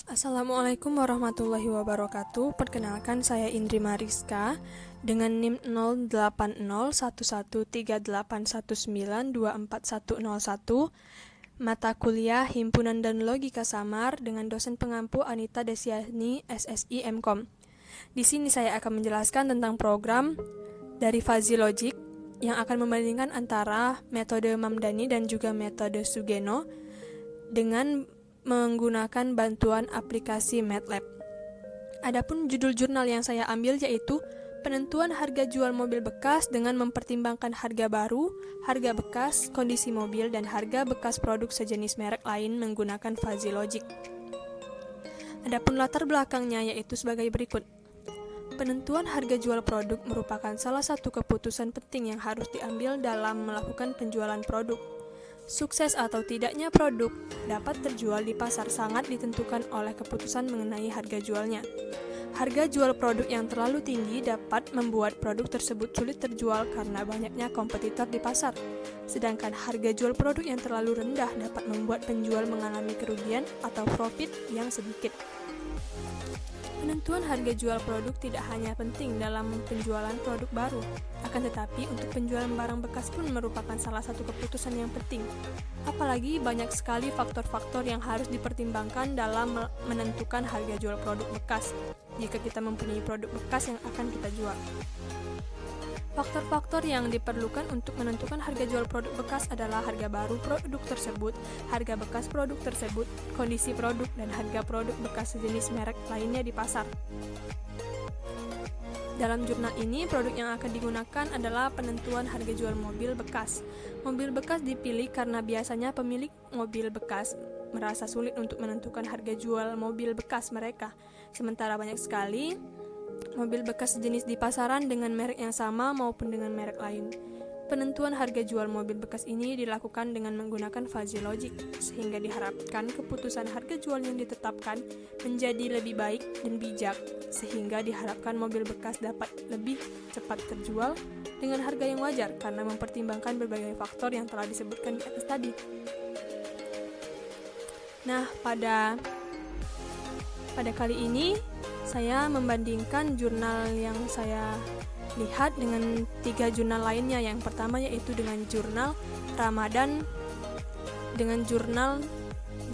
Assalamualaikum warahmatullahi wabarakatuh. Perkenalkan, saya Indri Mariska dengan NIM 08011381924101, mata kuliah Himpunan dan Logika Samar dengan dosen pengampu Anita Desiani, SSI MKom. Di sini saya akan menjelaskan tentang program dari Fuzzy Logic yang akan membandingkan antara metode Mamdani dan juga metode Sugeno dengan menggunakan bantuan aplikasi MATLAB. Adapun judul jurnal yang saya ambil yaitu penentuan harga jual mobil bekas dengan mempertimbangkan harga baru, harga bekas, kondisi mobil, dan harga bekas produk sejenis merek lain menggunakan Fuzzy Logic. Adapun latar belakangnya yaitu sebagai berikut. Penentuan harga jual produk merupakan salah satu keputusan penting yang harus diambil dalam melakukan penjualan produk. Sukses atau tidaknya produk dapat terjual di pasar sangat ditentukan oleh keputusan mengenai harga jualnya. Harga jual produk yang terlalu tinggi dapat membuat produk tersebut sulit terjual karena banyaknya kompetitor di pasar. Sedangkan harga jual produk yang terlalu rendah dapat membuat penjual mengalami kerugian atau profit yang sedikit. Penentuan harga jual produk tidak hanya penting dalam penjualan produk baru, akan tetapi untuk penjualan barang bekas pun merupakan salah satu keputusan yang penting. Apalagi banyak sekali faktor-faktor yang harus dipertimbangkan dalam menentukan harga jual produk bekas, jika kita mempunyai produk bekas yang akan kita jual. Faktor-faktor yang diperlukan untuk menentukan harga jual produk bekas adalah harga baru produk tersebut, harga bekas produk tersebut, kondisi produk, dan harga produk bekas sejenis merek lainnya di pasar. Dalam jurnal ini, produk yang akan digunakan adalah penentuan harga jual mobil bekas. Mobil bekas dipilih karena biasanya pemilik mobil bekas merasa sulit untuk menentukan harga jual mobil bekas mereka, sementara banyak sekali mobil bekas sejenis di pasaran dengan merek yang sama maupun dengan merek lain. Penentuan harga jual mobil bekas ini dilakukan dengan menggunakan Fuzzy Logic, sehingga diharapkan keputusan harga jual yang ditetapkan menjadi lebih baik dan bijak, sehingga diharapkan mobil bekas dapat lebih cepat terjual dengan harga yang wajar karena mempertimbangkan berbagai faktor yang telah disebutkan di atas tadi. Nah, pada kali ini saya membandingkan jurnal yang saya lihat dengan 3 jurnal lainnya. Yang pertama yaitu dengan jurnal Ramadan, dengan jurnal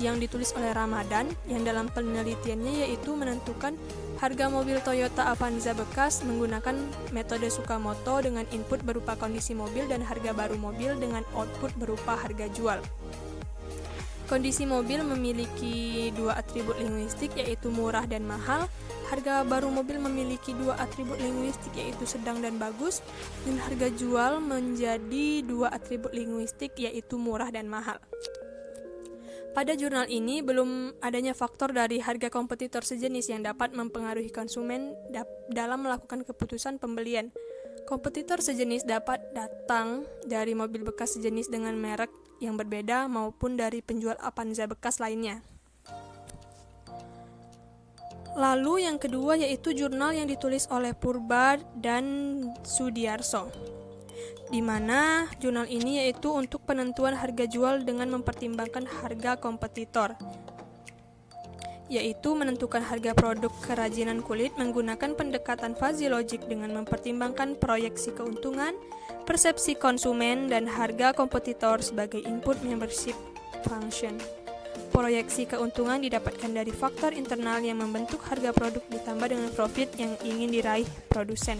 yang ditulis oleh Ramadan, yang dalam penelitiannya yaitu menentukan harga mobil Toyota Avanza bekas menggunakan metode Tsukamoto dengan input berupa kondisi mobil dan harga baru mobil dengan output berupa harga jual. Kondisi mobil memiliki 2 atribut linguistik yaitu murah dan mahal. Harga baru mobil memiliki 2 atribut linguistik yaitu sedang dan bagus, dan harga jual menjadi 2 atribut linguistik yaitu murah dan mahal. Pada jurnal ini belum adanya faktor dari harga kompetitor sejenis yang dapat mempengaruhi konsumen dalam melakukan keputusan pembelian. Kompetitor sejenis dapat datang dari mobil bekas sejenis dengan merek yang berbeda maupun dari penjual Avanza bekas lainnya. Lalu yang kedua yaitu jurnal yang ditulis oleh Purba dan Sudiarso, di mana jurnal ini yaitu untuk penentuan harga jual dengan mempertimbangkan harga kompetitor, yaitu menentukan harga produk kerajinan kulit menggunakan pendekatan Fuzzy Logic dengan mempertimbangkan proyeksi keuntungan, persepsi konsumen, dan harga kompetitor sebagai input membership function. Proyeksi keuntungan didapatkan dari faktor internal yang membentuk harga produk ditambah dengan profit yang ingin diraih produsen.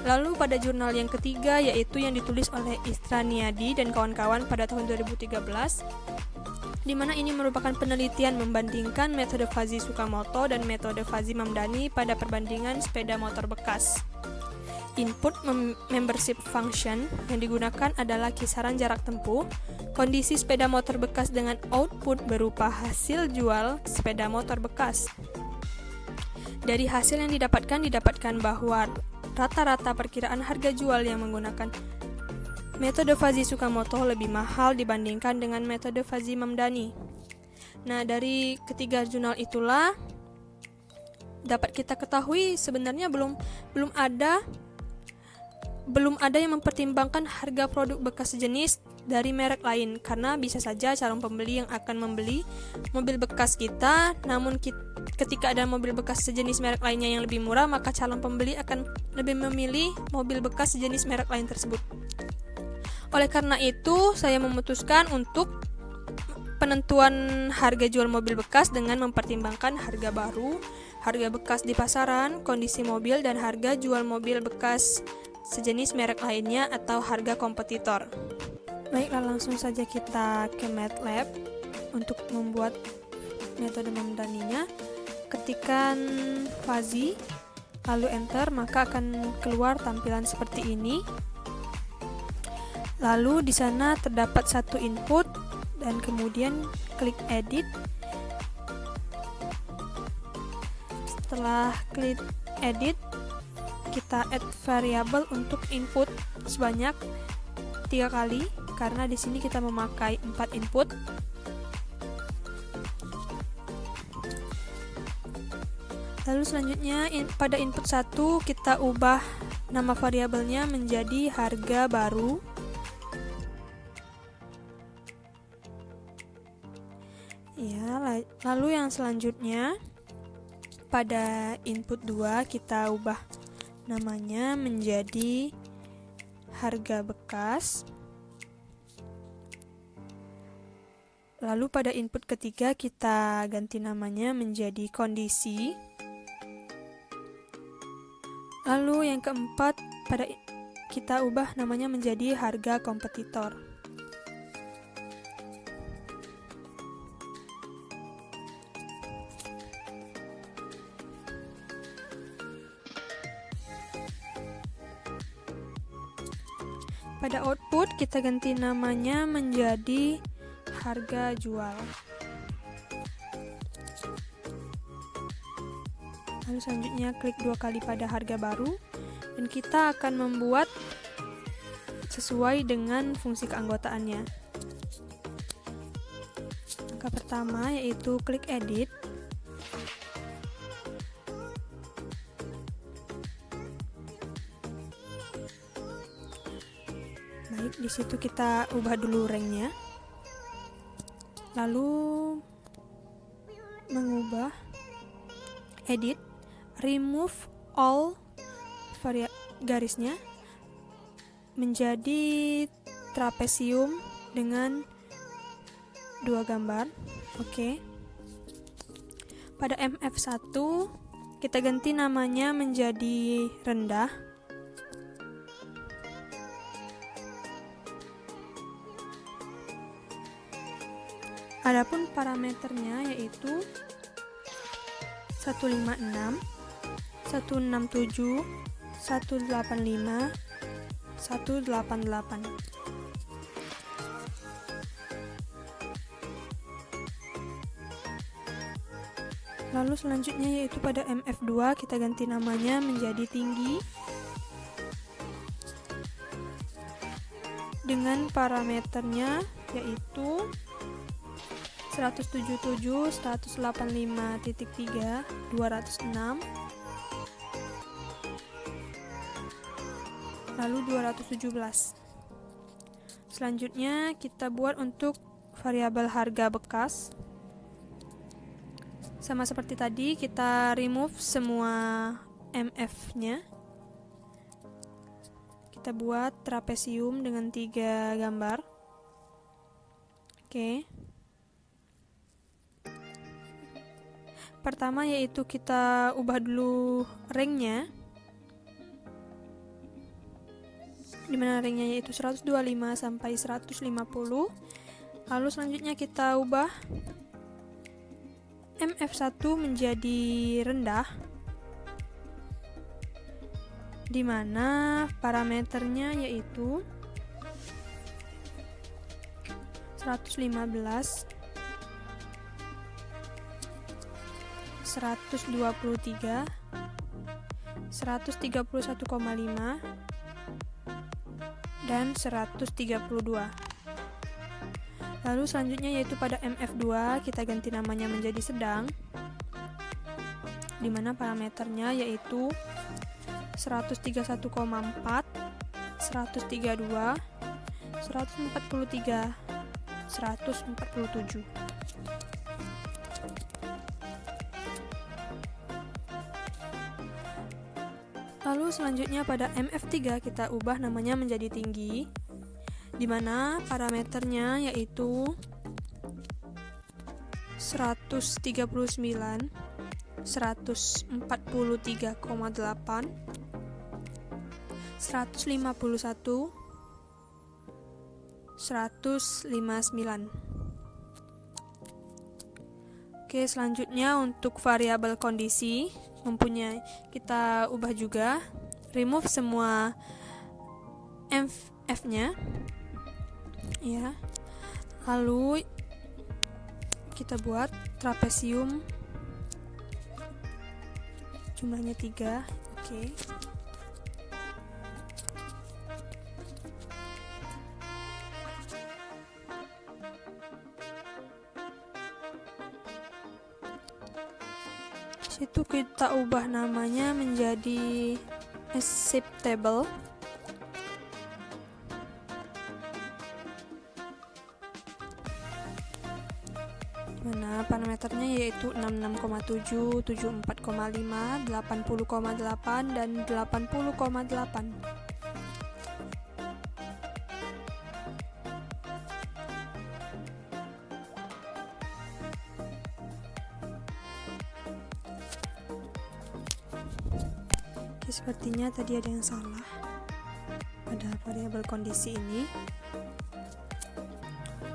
Lalu pada jurnal yang ketiga yaitu yang ditulis oleh Istraniadi dan kawan-kawan pada tahun 2013, di mana ini merupakan penelitian membandingkan metode Fuzzy Tsukamoto dan metode Fuzzy Mamdani pada perbandingan sepeda motor bekas. Input membership function yang digunakan adalah kisaran jarak tempuh, kondisi sepeda motor bekas dengan output berupa hasil jual sepeda motor bekas. Dari hasil yang didapatkan bahwa rata-rata perkiraan harga jual yang menggunakan metode Fuzzy Tsukamoto lebih mahal dibandingkan dengan metode Fuzzy Mamdani. Nah, dari ketiga jurnal itulah dapat kita ketahui sebenarnya belum ada belum ada yang mempertimbangkan harga produk bekas sejenis dari merek lain, karena bisa saja calon pembeli yang akan membeli mobil bekas kita, namun ketika ada mobil bekas sejenis merek lainnya yang lebih murah, maka calon pembeli akan lebih memilih mobil bekas sejenis merek lain tersebut. Oleh karena itu, saya memutuskan untuk penentuan harga jual mobil bekas dengan mempertimbangkan harga baru, harga bekas di pasaran, kondisi mobil, dan harga jual mobil bekas sejenis merek lainnya atau harga kompetitor. Baiklah, langsung saja kita ke MATLAB untuk membuat metode memdaninya. Ketikkan fuzzy, lalu enter, maka akan keluar tampilan seperti ini. Lalu di sana terdapat satu input dan kemudian klik edit. Setelah klik edit, kita add variable untuk input sebanyak 3 kali, karena di sini kita memakai 4 input. Lalu selanjutnya pada input 1 kita ubah nama variabelnya menjadi harga baru. Ya, lalu yang selanjutnya pada input 2 kita ubah namanya menjadi harga bekas. Lalu pada input ketiga kita ganti namanya menjadi kondisi. Lalu yang keempat kita ubah namanya menjadi harga kompetitor. Pada output kita ganti namanya menjadi harga jual. Lalu selanjutnya klik 2 kali pada harga baru dan kita akan membuat sesuai dengan fungsi keanggotaannya. Langkah pertama yaitu klik edit. Baik, di situ kita ubah dulu ranknya. Lalu mengubah edit, remove all garisnya menjadi trapesium dengan 2 gambar. Oke. Pada MF1 kita ganti namanya menjadi rendah. Adapun parameternya yaitu 156, 167, 185, 188. Lalu selanjutnya yaitu pada MF2 kita ganti namanya menjadi tinggi dengan parameternya yaitu 177, 185.3, 206, lalu 217. Selanjutnya kita buat untuk variabel harga bekas. Sama seperti tadi, kita remove semua MF-nya. Kita buat trapesium dengan 3 gambar. Oke. Pertama yaitu kita ubah dulu ranknya, dimana ranknya yaitu 125 sampai 150. Lalu selanjutnya kita ubah MF1 menjadi rendah, dimana parameternya yaitu 115, 123, 131,5, dan 132. Lalu selanjutnya yaitu pada MF2 kita ganti namanya menjadi sedang, dimana parameternya yaitu 131,4, 132, 143, 147. Lalu selanjutnya pada MF3 kita ubah namanya menjadi tinggi, di mana parameternya yaitu 139, 143,8, 151, 159. Oke, selanjutnya untuk variabel kondisi mempunyai kita ubah juga, remove semua f-nya ya. Lalu kita buat trapesium jumlahnya 3. Oke. Situ kita ubah namanya menjadi acceptable, dimana parameternya yaitu 66,7, 74,5, 80,8 dan 80,8. Oke, sepertinya tadi ada yang salah pada variabel kondisi ini.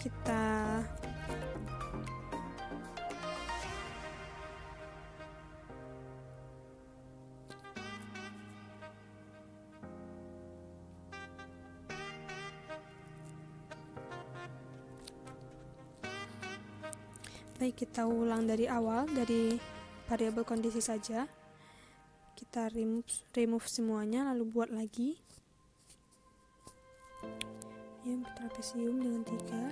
Kita kita ulang dari awal, dari variabel kondisi saja. Kita remove semuanya, lalu buat lagi ya, trapesium dengan 3.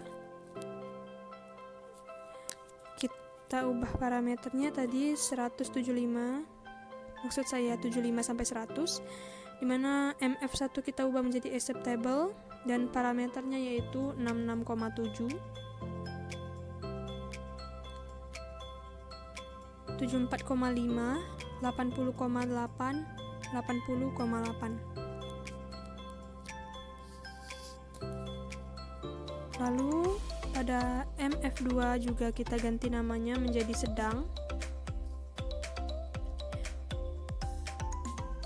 Kita ubah parameternya tadi 175, maksud saya 75 sampai 100, dimana MF1 kita ubah menjadi acceptable dan parameternya yaitu 66,7, 74,5, 80,8, 80,8. Lalu pada MF2 juga kita ganti namanya menjadi sedang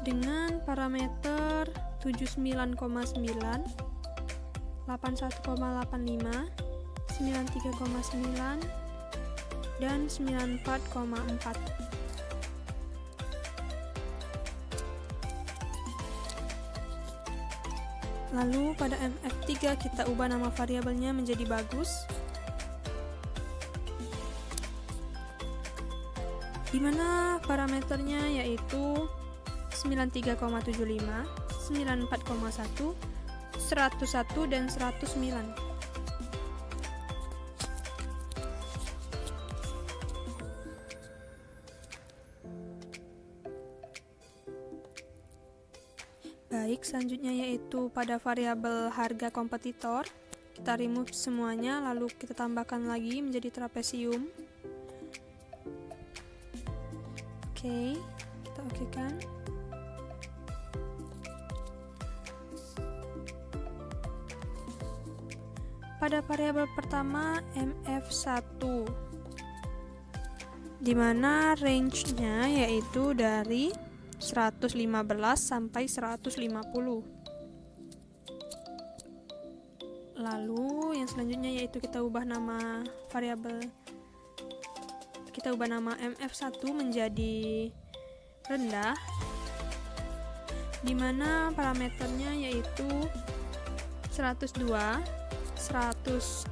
dengan parameter 79,9, 81,85, 93,9 dan 94,4. Lalu pada MF3 kita ubah nama variabelnya menjadi bagus, di mana parameternya yaitu 93,75, 94,1, 101 dan 109. Baik, selanjutnya yaitu pada variabel harga kompetitor, kita remove semuanya, lalu kita tambahkan lagi menjadi trapesium. Oke, kita okekan. Pada variabel pertama MF1, di mana range-nya yaitu dari 115 sampai 150. Lalu yang selanjutnya yaitu kita ubah nama variabel, kita ubah nama MF1 menjadi rendah, di mana parameternya yaitu 102, 114,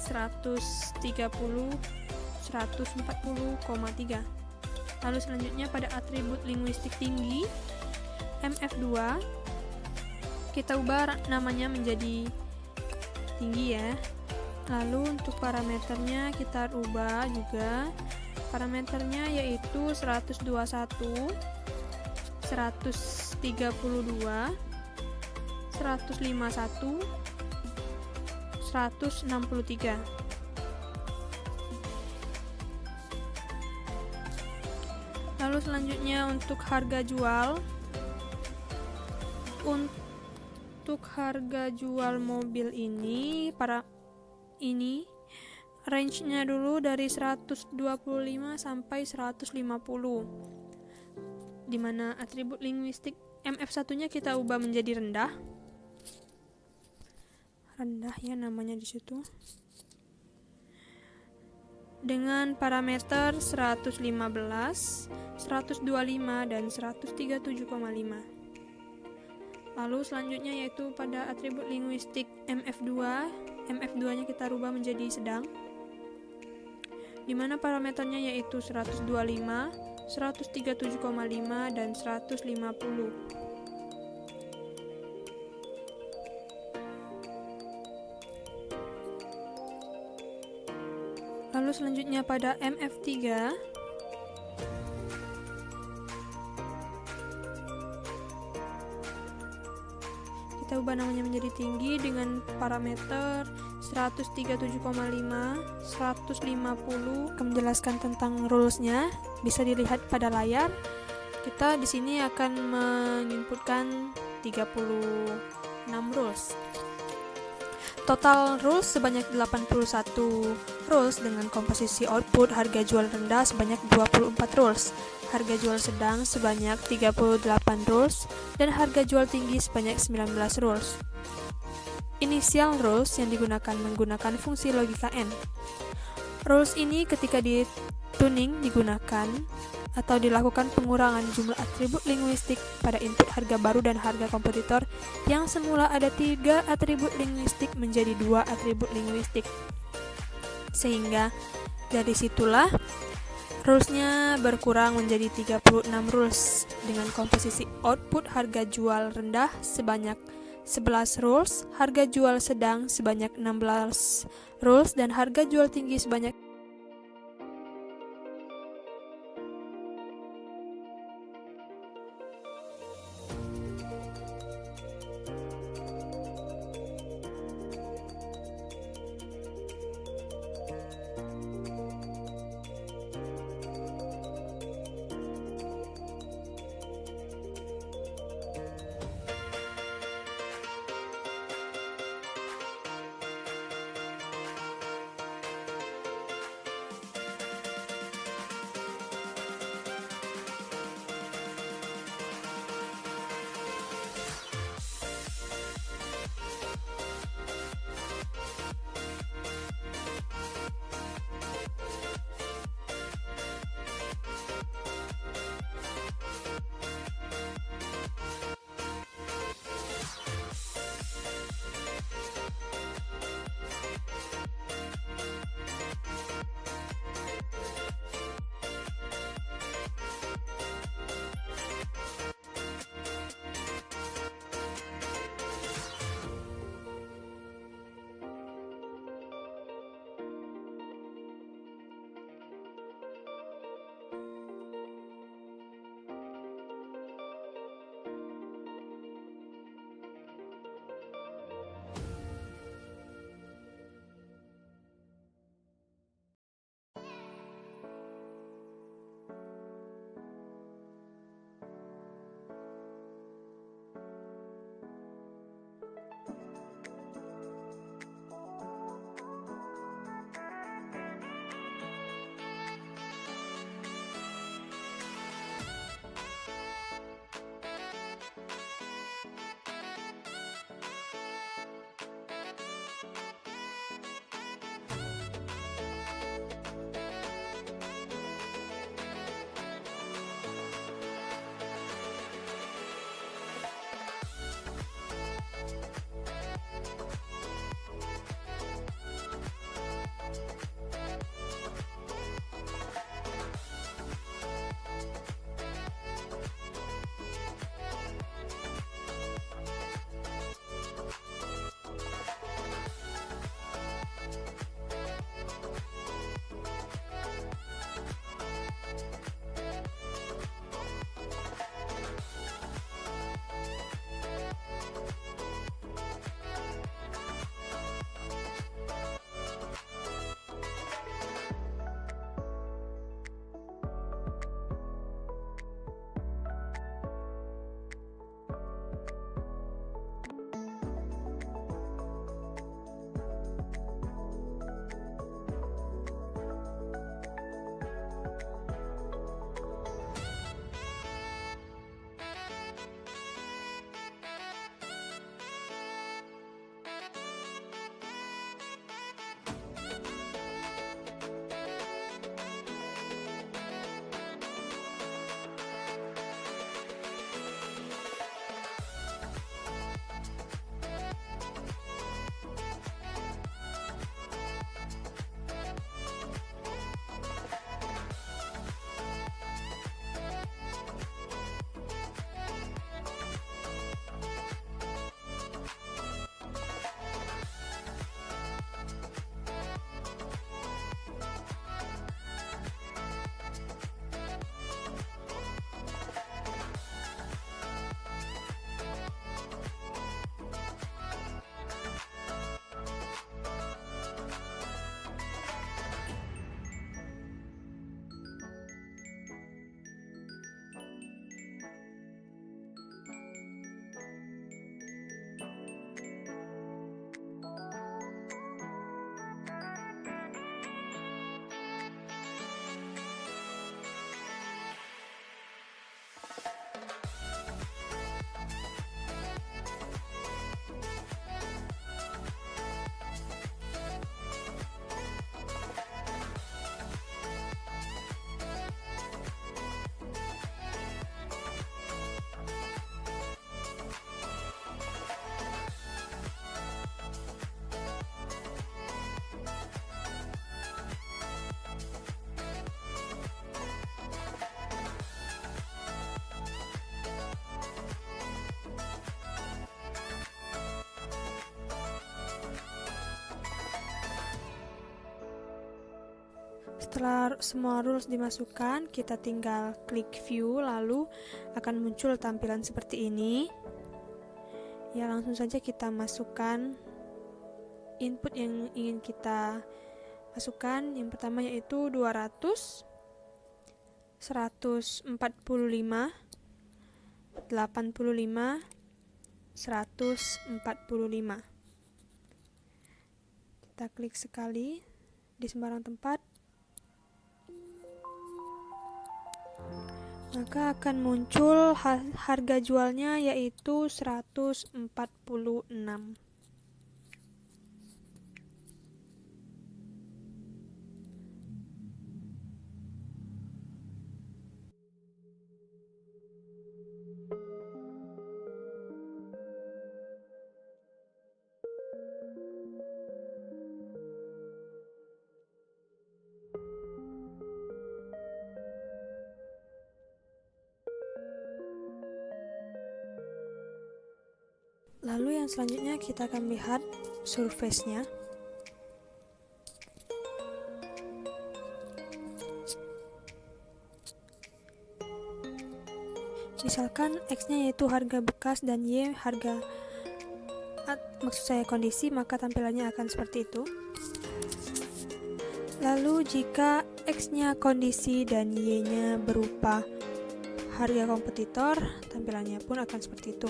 130, 140,3. Lalu selanjutnya pada atribut linguistik tinggi MF2 kita ubah namanya menjadi tinggi ya. Lalu untuk parameternya kita ubah juga, parameternya yaitu 121, 132, 151, 163. Lalu selanjutnya untuk harga jual. Untuk harga jual mobil ini range-nya dulu dari 125 sampai 150. Di mana atribut linguistik MF1-nya kita ubah menjadi rendah. Rendah ya namanya di situ. Dengan parameter 115, 125 dan 137,5. Lalu selanjutnya yaitu pada atribut linguistik MF2. MF2-nya kita rubah menjadi sedang, di mana parameternya yaitu 125, 137,5 dan 150. Lalu selanjutnya pada MF3, kita ubah namanya menjadi tinggi dengan parameter 137,5, 150. Akan menjelaskan tentang rules-nya, bisa dilihat pada layar. Kita di sini akan menginputkan 36 rules. Total rules sebanyak 81 rules dengan komposisi output harga jual rendah sebanyak 24 rules, harga jual sedang sebanyak 38 rules, dan harga jual tinggi sebanyak 19 rules. Initial rules yang digunakan menggunakan fungsi logika N. Rules ini ketika di tuning digunakan atau dilakukan pengurangan jumlah atribut linguistik pada input harga baru dan harga kompetitor yang semula ada 3 atribut linguistik menjadi 2 atribut linguistik. Sehingga dari situlah rules-nya berkurang menjadi 36 rules dengan komposisi output harga jual rendah sebanyak 11 rules, harga jual sedang sebanyak 16 rules, dan harga jual tinggi sebanyak Setelah semua rules dimasukkan, kita tinggal klik view, lalu akan muncul tampilan seperti ini. Ya, langsung saja kita masukkan input yang ingin kita masukkan. Yang pertama yaitu 200, 145, 85, 145. Kita klik sekali di sembarang tempat, maka akan muncul harga jualnya yaitu 146. Lalu yang selanjutnya kita akan lihat surface-nya. Misalkan X-nya yaitu harga bekas dan Y harga, maksud saya kondisi, maka tampilannya akan seperti itu. Lalu jika X-nya kondisi dan Y-nya berupa harga kompetitor, tampilannya pun akan seperti itu.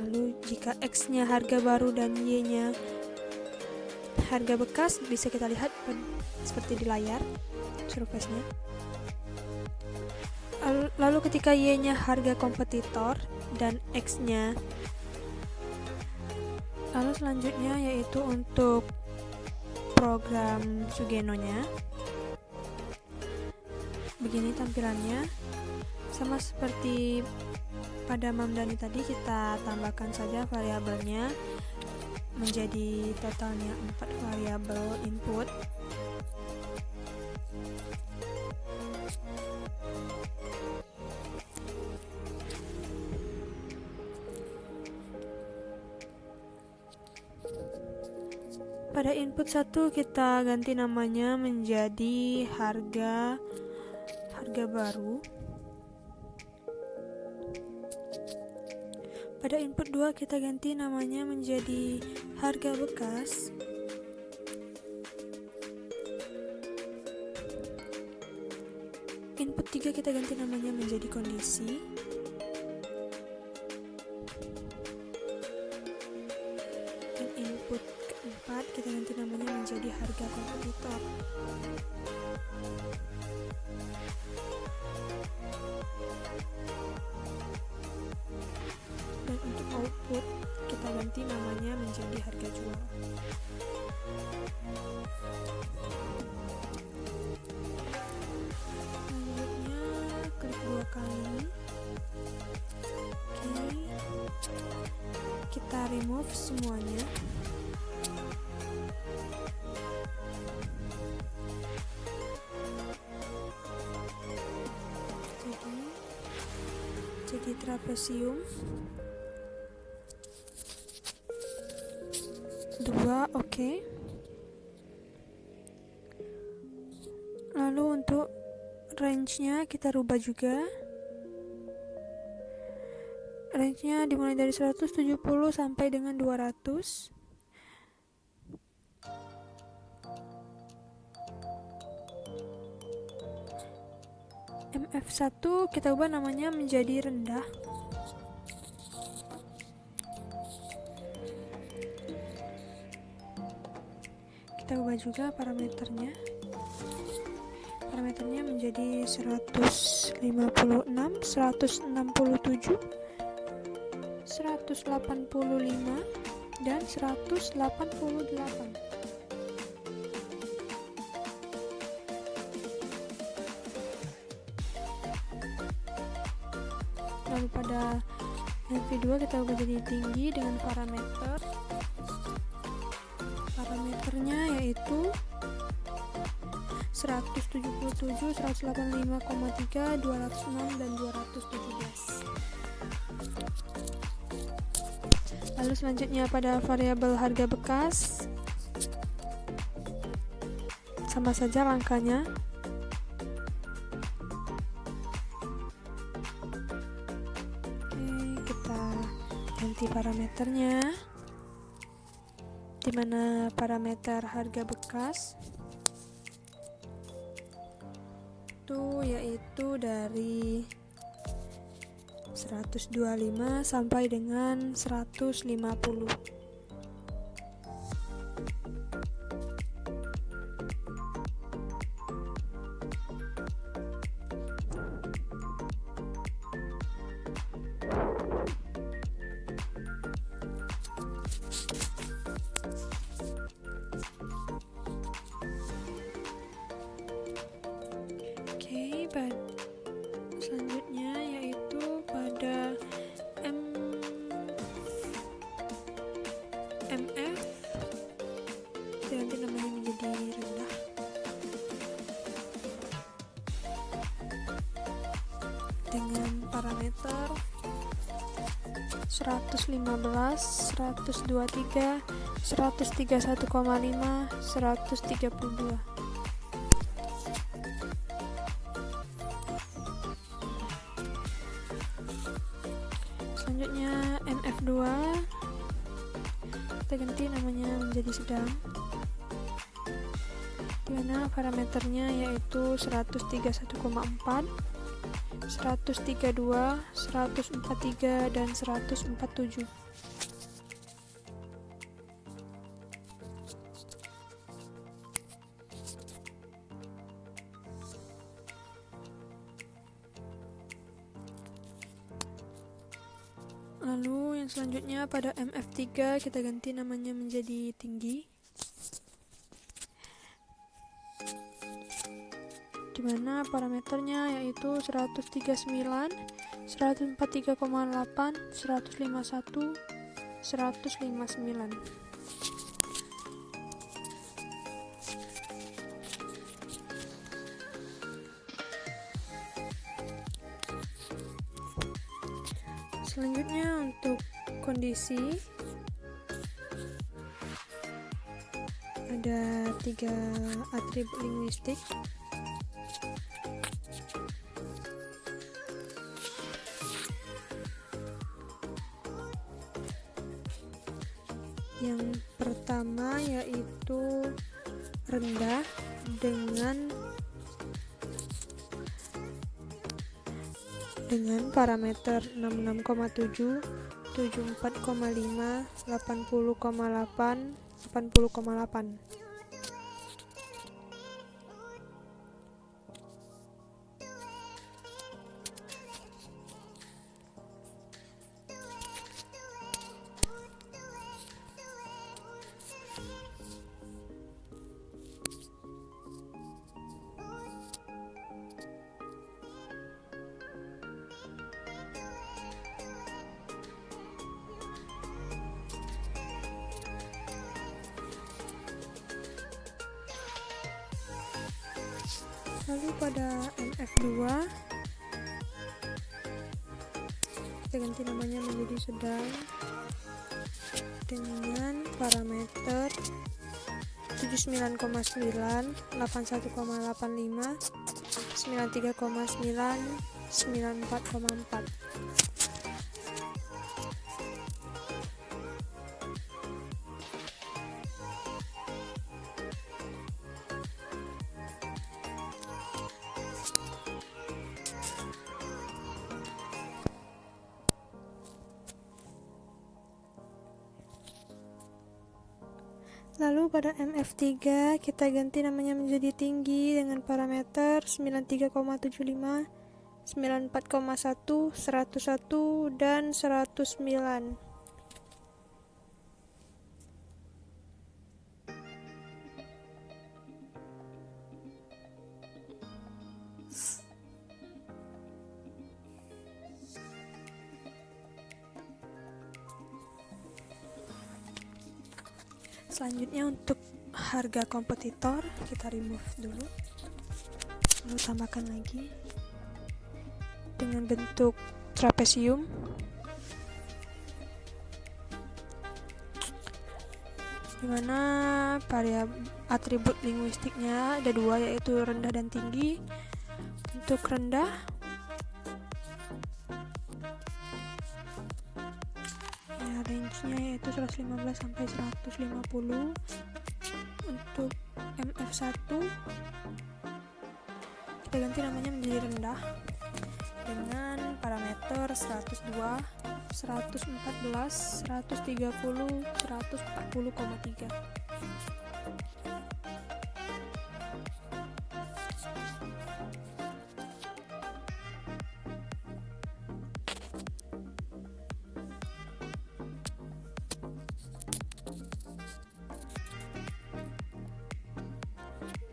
Lalu jika X-nya harga baru dan Y-nya harga bekas, bisa kita lihat seperti di layar surface-nya. Lalu ketika Y-nya harga kompetitor dan X-nya, lalu selanjutnya yaitu untuk program Sugeno-nya. Begini tampilannya, sama seperti pada Mamdani tadi, kita tambahkan saja variabelnya menjadi totalnya 4 variabel input. Pada input 1 kita ganti namanya menjadi harga baru. Pada input 2 kita ganti namanya menjadi harga bekas. Input 3 kita ganti namanya menjadi kondisi. Dan input keempat kita ganti namanya menjadi harga kompetitor. Dan untuk output kita ganti namanya menjadi harga jual. Selanjutnya klik 2 kali. Oke. Kita remove semuanya. Jadi trapesium 2, oke. Lalu untuk range-nya kita rubah juga. Range-nya dimulai dari 170 sampai dengan 200. MF1 kita ubah namanya menjadi rendah. Kita ubah juga parameternya. Parameternya menjadi 156, 167, 185, dan 188. Lalu pada MV2 kita ubah jadi tinggi dengan parameternya yaitu 177, 185,3, 206, dan 217. Lalu selanjutnya pada variabel harga bekas sama saja langkahnya. Oke, kita ganti parameternya, dimana parameter harga bekas itu yaitu dari 125 sampai dengan 150. Selanjutnya yaitu pada MF ganti namanya menjadi rendah, dengan parameter 115, 123, 131,5, 132. Selanjutnya MF2 kita ganti namanya menjadi sedang, dimana parameternya yaitu 131,4, 132, 143, dan 147. Lalu yang selanjutnya pada MF3 kita ganti namanya menjadi tinggi, dimana parameternya yaitu 139, 143,8, 151, 159. Selanjutnya untuk kondisi ada 3 atribut linguistik. Yang pertama yaitu rendah dengan parameter 66,7, 74,5, 80,8, 80,8. Lalu pada MF2 kita ganti namanya menjadi sedang dengan parameter 79,9, 81,85, 93,9, 94,4. Lalu pada MF3 kita ganti namanya menjadi tinggi dengan parameter 93,75, 94,1, 101, dan 109. Selanjutnya untuk harga kompetitor kita remove dulu, lalu tambahkan lagi dengan bentuk trapesium. dimana atribut linguistiknya ada dua, yaitu rendah dan tinggi. Untuk rendah ya range-nya yaitu 115 sampai 150. Untuk MF1 kita ganti namanya menjadi rendah dengan parameter 102, 114, 130, 140,3.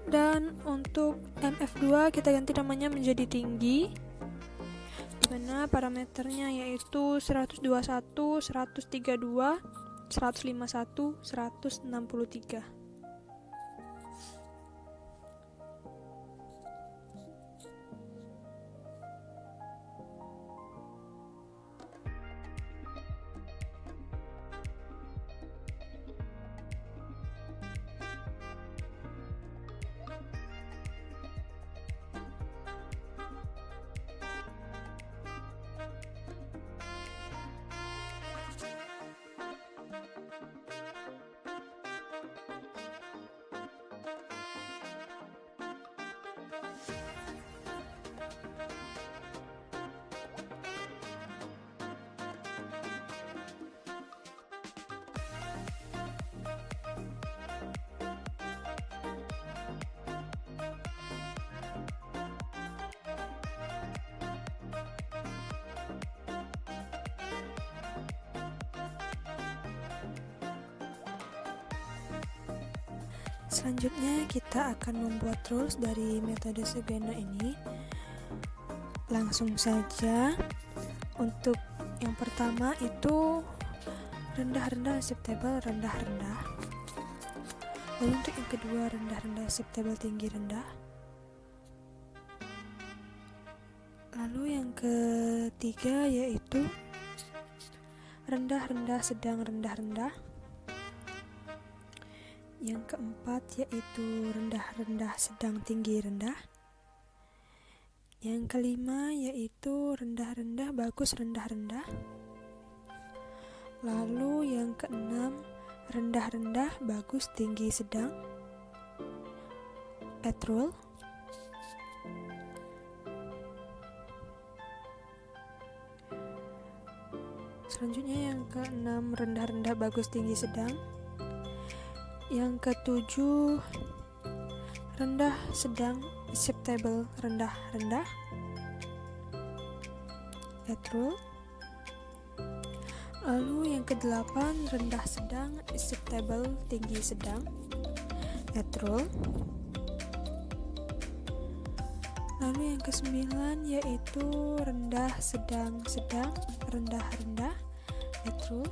Dan untuk MF2 kita ganti namanya menjadi tinggi, dimana parameternya yaitu 121, 132, 151, 163. Selanjutnya kita akan membuat rules dari metode Sugeno ini. Langsung saja. Untuk yang pertama itu rendah-rendah acceptable rendah-rendah. Lalu untuk yang kedua rendah-rendah acceptable tinggi rendah. Lalu yang ketiga yaitu rendah-rendah sedang rendah-rendah. Yang keempat yaitu rendah-rendah sedang tinggi rendah. Yang kelima yaitu rendah-rendah bagus rendah-rendah. Lalu yang keenam rendah-rendah bagus tinggi sedang at rule. Selanjutnya yang keenam rendah-rendah bagus tinggi sedang. Yang ketujuh rendah sedang acceptable rendah-rendah at rule. Lalu yang kedelapan rendah sedang acceptable tinggi sedang at rule. Lalu yang kesembilan yaitu rendah sedang sedang rendah-rendah at rule.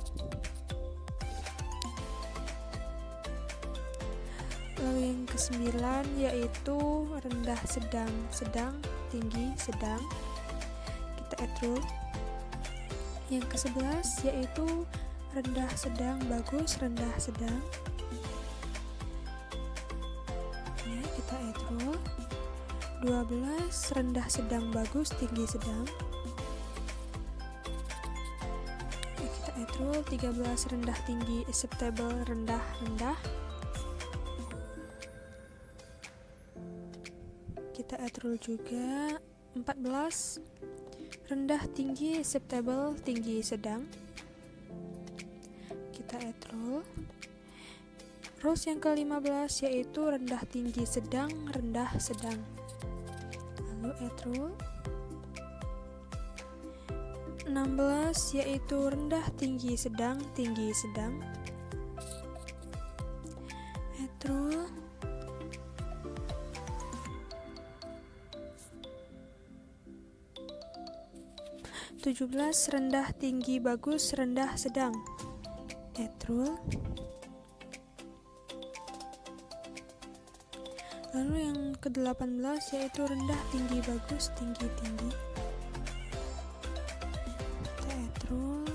Lalu yang kesembilan yaitu rendah sedang sedang tinggi sedang, kita at rule. Yang kesebelas yaitu rendah sedang bagus rendah sedang, ya kita at rule. 12 rendah sedang bagus tinggi sedang, ya kita at rule. 13 rendah tinggi acceptable rendah rendah, kita at rule juga. 14 rendah tinggi acceptable tinggi sedang, kita at rule. Rules yang ke-15 yaitu rendah tinggi sedang rendah sedang, lalu at rule. 16 yaitu rendah tinggi sedang at rule. 17 rendah tinggi bagus rendah sedang at rule. Lalu yang ke-18 yaitu rendah tinggi bagus tinggi tinggi, kita at rule.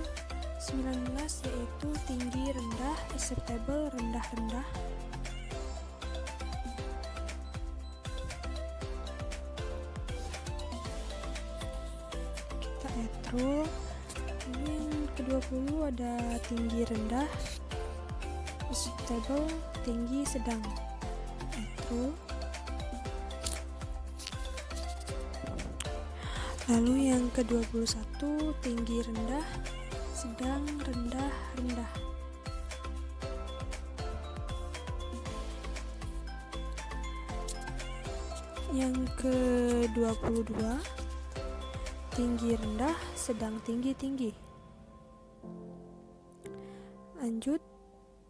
19 yaitu yaitu tinggi rendah, acceptable rendah-rendah. Kita add rule. Kemudian ke-20 ada tinggi rendah, acceptable tinggi sedang. Add rule. Lalu yang ke-21 tinggi rendah, sedang rendah rendah. Yang ke-22 tinggi rendah, sedang tinggi tinggi. Lanjut,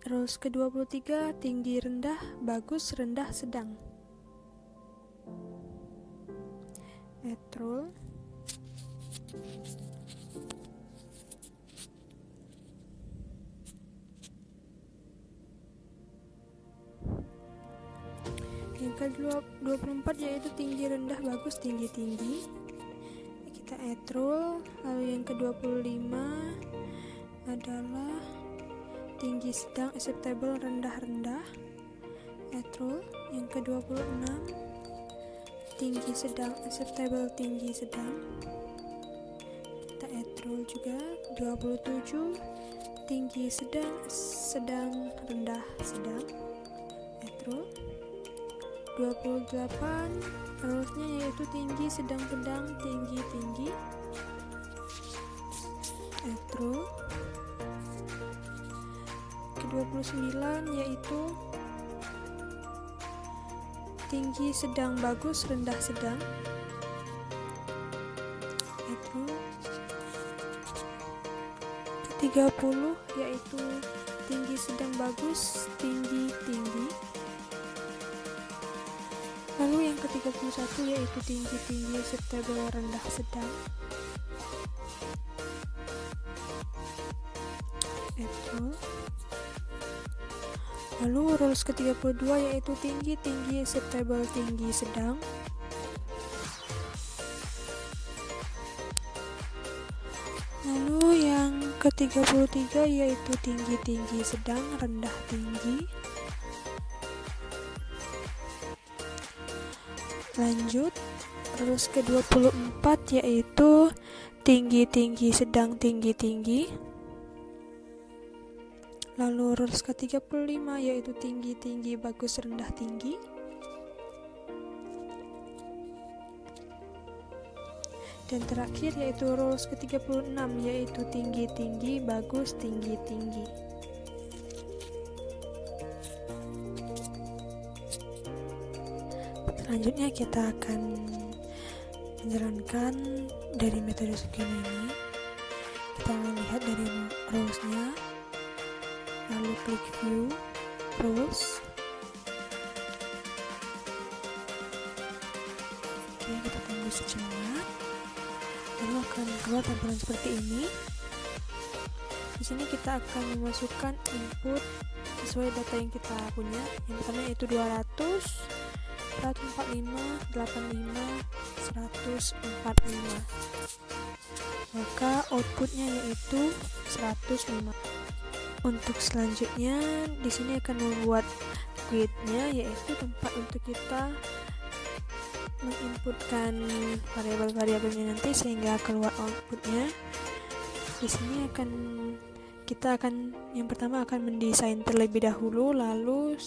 rules ke-23 tinggi rendah, bagus rendah sedang. Add rule. Yang ke-24 yaitu tinggi rendah, bagus tinggi tinggi. Kita add rule. Lalu yang ke-25 adalah tinggi sedang, acceptable rendah rendah. Add rule. Yang ke-26 tinggi sedang, acceptable tinggi sedang. Kita add rule juga. 27 tinggi sedang, sedang rendah sedang. Add rule. 28 rulesnya yaitu tinggi sedang sedang tinggi tinggi. Add rule. Ke-29 yaitu tinggi sedang bagus rendah sedang. Add rule. Ke-30 yaitu tinggi sedang bagus tinggi tinggi. Lalu yang ke-31 yaitu tinggi-tinggi acceptable rendah sedang. Add rule. Lalu rules ke-32 yaitu tinggi-tinggi acceptable tinggi sedang. Lalu yang ke-33 yaitu tinggi-tinggi sedang rendah tinggi. Lanjut, rules ke-24 yaitu tinggi-tinggi sedang tinggi-tinggi. Lalu rules ke-35 yaitu tinggi-tinggi bagus rendah tinggi. Dan terakhir yaitu rules ke-36 yaitu tinggi-tinggi bagus tinggi-tinggi. Selanjutnya kita akan menjalankan dari metode skill ini. Kita akan lihat dari rules-nya, lalu klik view rules. Oke, kita tunggu sejenak. Lalu akan keluar tampilan seperti ini. Di sini kita akan memasukkan input sesuai data yang kita punya. Yang pertama yaitu 200, 145, 85, 145. Maka outputnya yaitu 105. Untuk selanjutnya di sini akan membuat gridnya, yaitu tempat untuk kita menginputkan variabel-variabelnya nanti sehingga keluar outputnya. Di sini kita akan yang pertama akan mendesain terlebih dahulu, lalu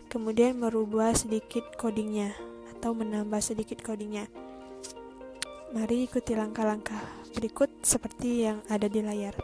kemudian merubah sedikit codingnya atau menambah sedikit codingnya. Mari ikuti langkah-langkah berikut seperti yang ada di layar.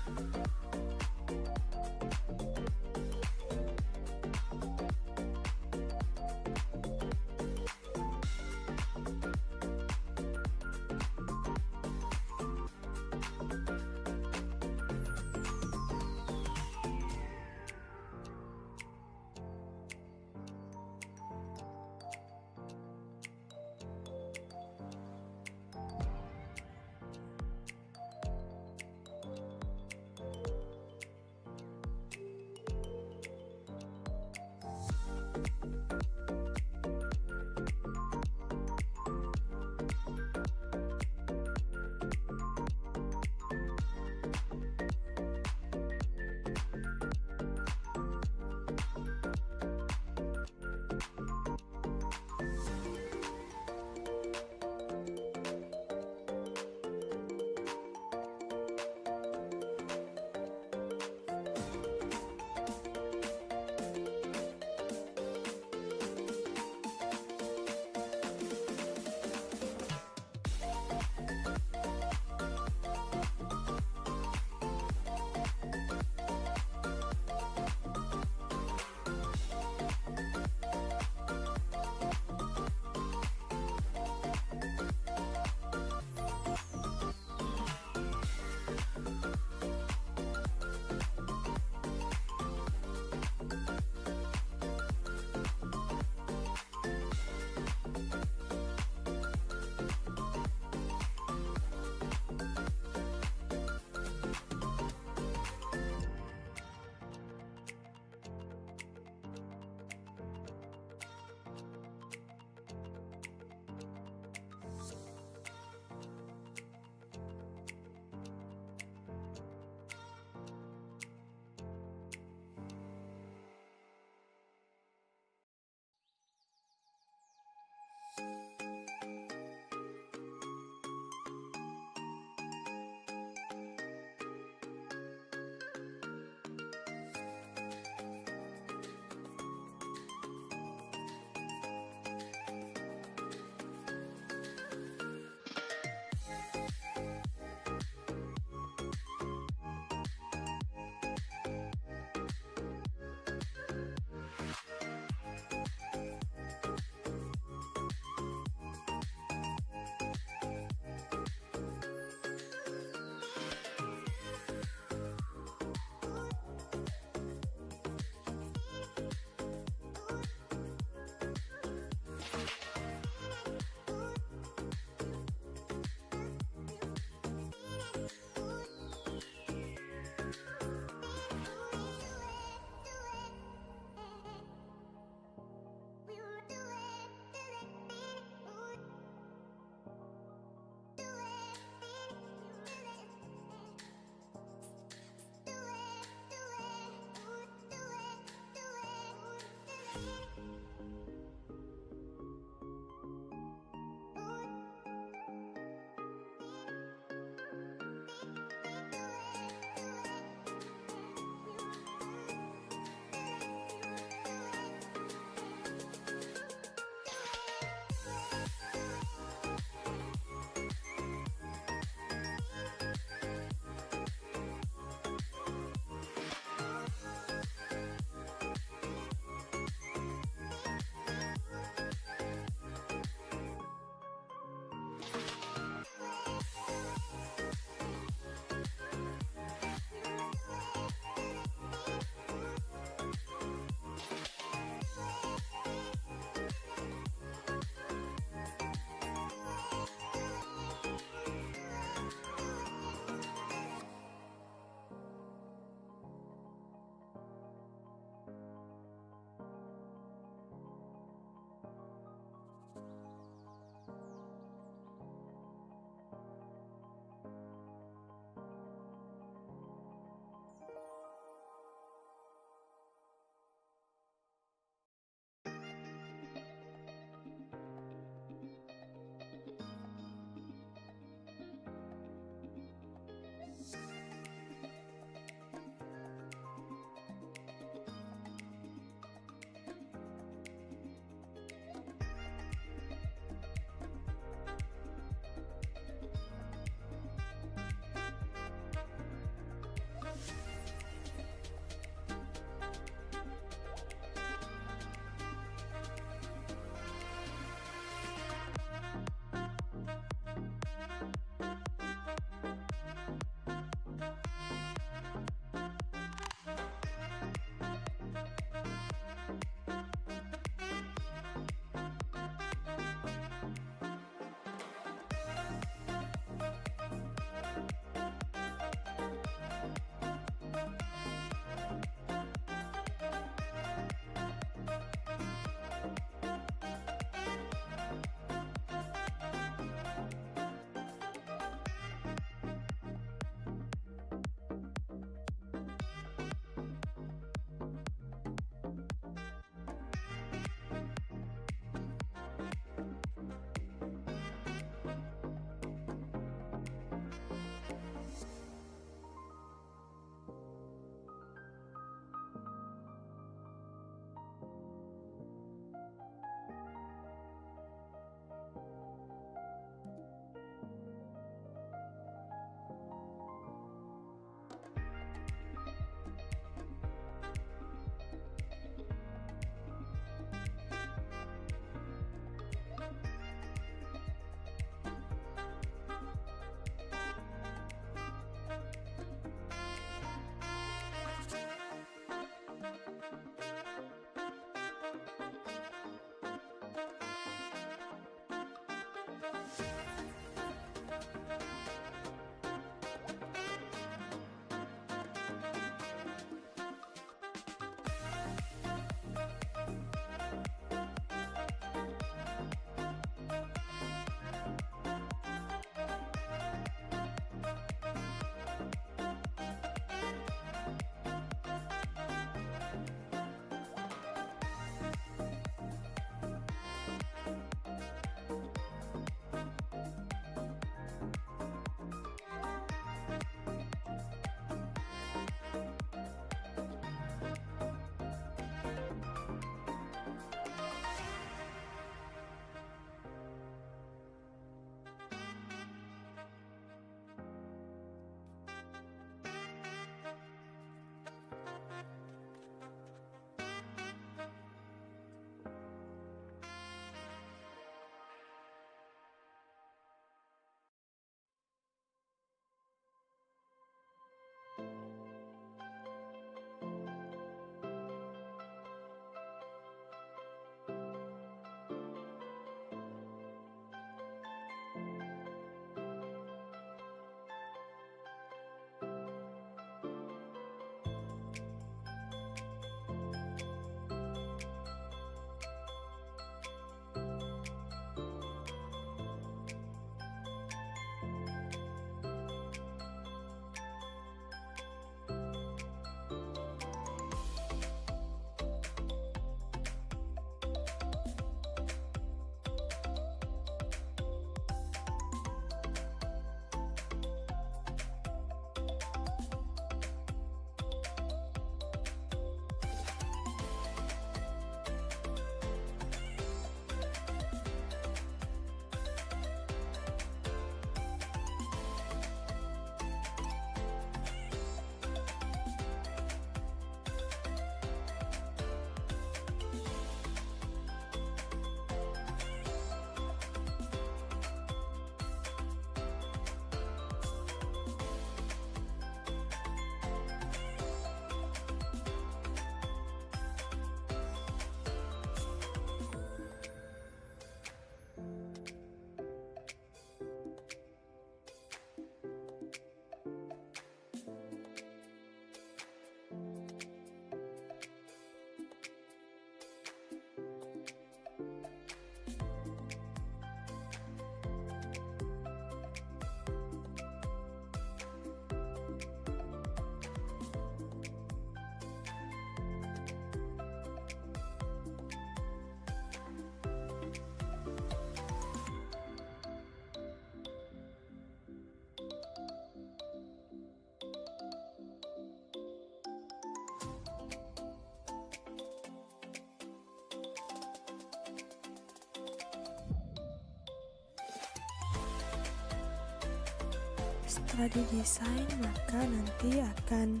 Setelah didesain, maka nanti akan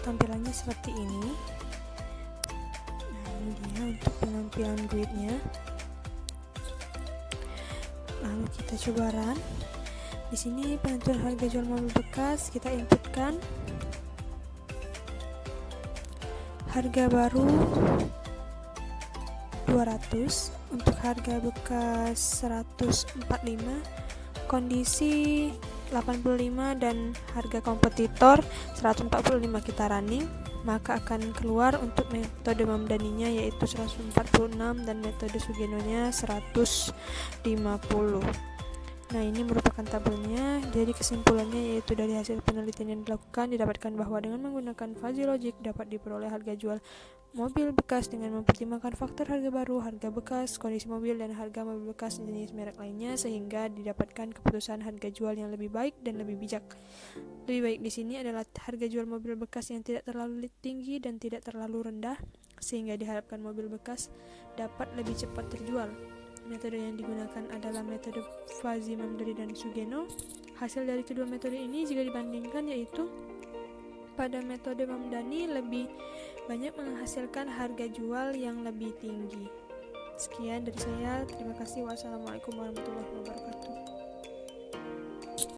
tampilannya seperti ini. Nah, ini dia untuk penampilan gridnya. Lalu kita coba run. Di sini penentuan harga jual mobil bekas kita inputkan. Harga baru 200, untuk harga bekas 145, kondisi 85 dan harga kompetitor 145 kita running, maka akan keluar untuk metode Mamdaninya yaitu 146 dan metode Sugenonya 150. Nah, ini merupakan tabelnya. Jadi kesimpulannya yaitu dari hasil penelitian yang dilakukan didapatkan bahwa dengan menggunakan fuzzy logic dapat diperoleh harga jual mobil bekas dengan mempertimbangkan faktor harga baru, harga bekas, kondisi mobil, dan harga mobil bekas jenis merek lainnya, sehingga didapatkan keputusan harga jual yang lebih baik dan lebih bijak. Lebih baik di sini adalah harga jual mobil bekas yang tidak terlalu tinggi dan tidak terlalu rendah, sehingga diharapkan mobil bekas dapat lebih cepat terjual. Metode yang digunakan adalah metode fuzzy Mamdani dan Sugeno. Hasil dari kedua metode ini jika dibandingkan yaitu pada metode Mamdani lebih banyak menghasilkan harga jual yang lebih tinggi. Sekian dari saya, terima kasih. Wassalamualaikum warahmatullahi wabarakatuh.